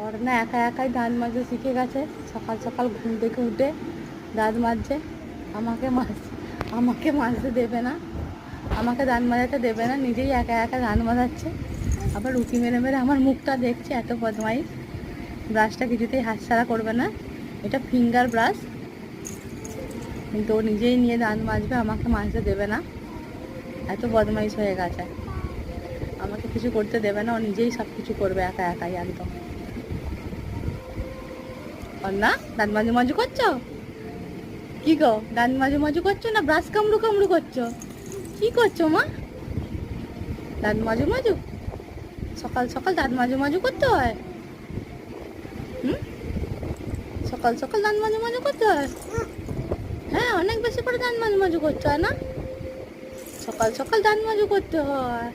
অর্ণা একা একাই দাঁত মাজতে শিখে গেছে। সকাল সকাল ঘুম থেকে উঠে দাঁত মাজছে। আমাকে মাজতে দেবে না, আমাকে দাঁত মাজাতে দেবে না, নিজেই একা একা দাঁত মাজাচ্ছে। আবার উঁকি মেরে মেরে আমার মুখটা দেখছে, এত বদমাইশ। ব্রাশটা কিছুতেই হাতছাড়া করবে না, এটা ফিঙ্গার ব্রাশ, কিন্তু ও নিজেই নিয়ে দাঁত মাজবে, আমাকে মাজতে দেবে না। এত বদমাইশ হয়ে গেছে, আমাকে কিছু করতে দেবে না, ও নিজেই সব কিছু করবে একা একাই একদম। অর্ণা, দাঁত মাজু মাজু করছো? কি গো, দাঁত মাজু মাজু করছো না ব্রাশ কামড়ু কামড়ু করছো? কি করছো মা? দাঁত মাজু মাজু? সকাল সকাল দাঁত মাজু মাজু করতে হয়? হুম, সকাল সকাল দাঁত মাজু মাজু করতে হয়? হ্যাঁ, অনেক বেশি করে দাঁত মাজু মাজু করতে হয় না? সকাল সকাল দাঁত মাজু করতে হয়।